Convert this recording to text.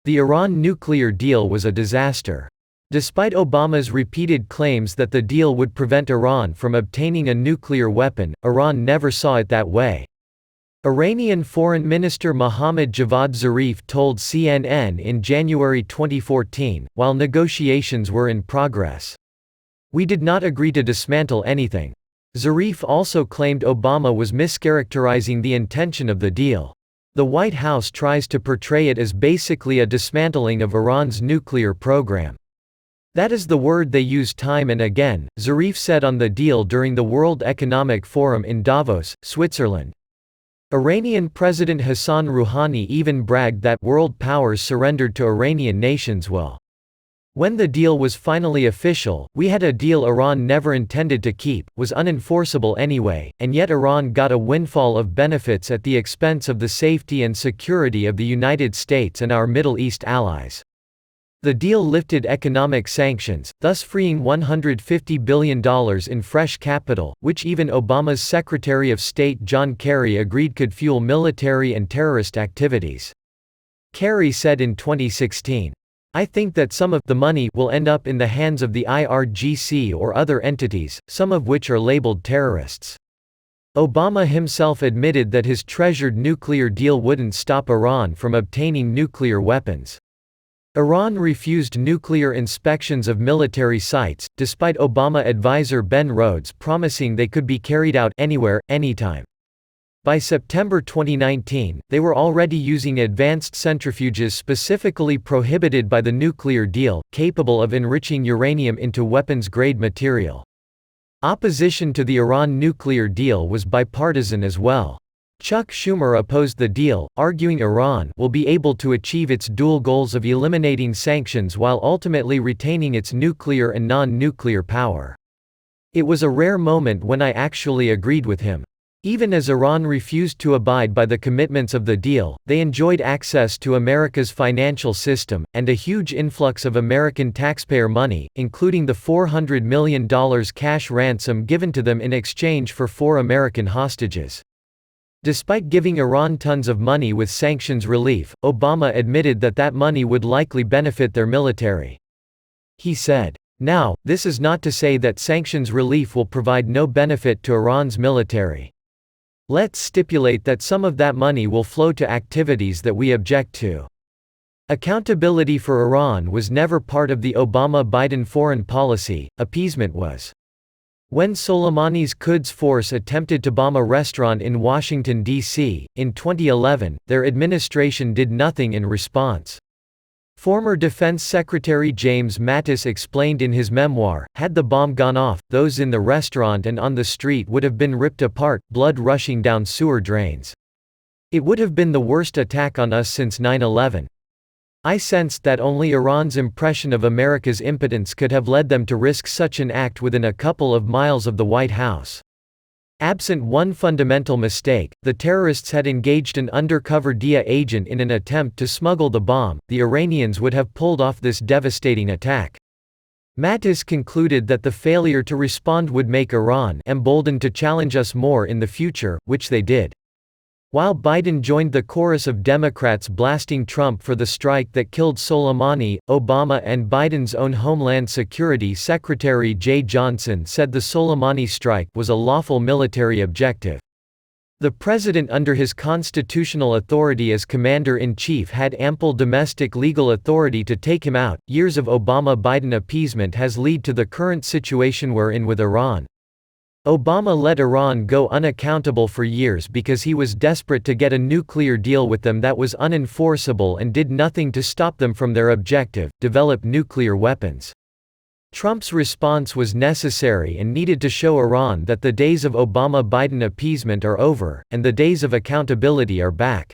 The Iran nuclear deal was a disaster. Despite Obama's repeated claims that the deal would prevent Iran from obtaining a nuclear weapon, Iran never saw it that way. Iranian Foreign Minister Mohammad Javad Zarif told CNN in January 2014, while negotiations were in progress, "We did not agree to dismantle anything." Zarif also claimed Obama was mischaracterizing the intention of the deal. The White House tries to portray it as basically a dismantling of Iran's nuclear program. That is the word they use time and again, Zarif said on the deal during the World Economic Forum in Davos, Switzerland. Iranian President Hassan Rouhani even bragged that world powers surrendered to Iranian nations will. When the deal was finally official, we had a deal Iran never intended to keep, was unenforceable anyway, and yet Iran got a windfall of benefits at the expense of the safety and security of the United States and our Middle East allies. The deal lifted economic sanctions, thus freeing $150 billion in fresh capital, which even Obama's Secretary of State John Kerry agreed could fuel military and terrorist activities. Kerry said in 2016, "I think that some of the money will end up in the hands of the IRGC or other entities, some of which are labeled terrorists." Obama himself admitted that his treasured nuclear deal wouldn't stop Iran from obtaining nuclear weapons. Iran refused nuclear inspections of military sites, despite Obama advisor Ben Rhodes promising they could be carried out anywhere, anytime. By September 2019, they were already using advanced centrifuges specifically prohibited by the nuclear deal, capable of enriching uranium into weapons-grade material. Opposition to the Iran nuclear deal was bipartisan as well. Chuck Schumer opposed the deal, arguing Iran will be able to achieve its dual goals of eliminating sanctions while ultimately retaining its nuclear and non-nuclear power. "It was a rare moment when I actually agreed with him. Even as Iran refused to abide by the commitments of the deal, they enjoyed access to America's financial system, and a huge influx of American taxpayer money, including the $400 million cash ransom given to them in exchange for 4 American hostages." Despite giving Iran tons of money with sanctions relief, Obama admitted that that money would likely benefit their military. He said, "Now, this is not to say that sanctions relief will provide no benefit to Iran's military. Let's stipulate that some of that money will flow to activities that we object to." Accountability for Iran was never part of the Obama-Biden foreign policy, appeasement was. When Soleimani's Quds Force attempted to bomb a restaurant in Washington, D.C., in 2011, their administration did nothing in response. Former Defense Secretary James Mattis explained in his memoir, "Had the bomb gone off, those in the restaurant and on the street would have been ripped apart, blood rushing down sewer drains. It would have been the worst attack on us since 9/11. I sensed that only Iran's impression of America's impotence could have led them to risk such an act within a couple of miles of the White House. Absent one fundamental mistake, the terrorists had engaged an undercover DIA agent in an attempt to smuggle the bomb, the Iranians would have pulled off this devastating attack." Mattis concluded that the failure to respond would make Iran emboldened to challenge us more in the future, which they did. While Biden joined the chorus of Democrats blasting Trump for the strike that killed Soleimani, Obama and Biden's own Homeland Security Secretary Jay Johnson said the Soleimani strike was a lawful military objective. The president under his constitutional authority as commander-in-chief had ample domestic legal authority to take him out. Years of Obama-Biden appeasement has led to the current situation we're in with Iran. Obama let Iran go unaccountable for years because he was desperate to get a nuclear deal with them that was unenforceable and did nothing to stop them from their objective, develop nuclear weapons. Trump's response was necessary and needed to show Iran that the days of Obama-Biden appeasement are over, and the days of accountability are back.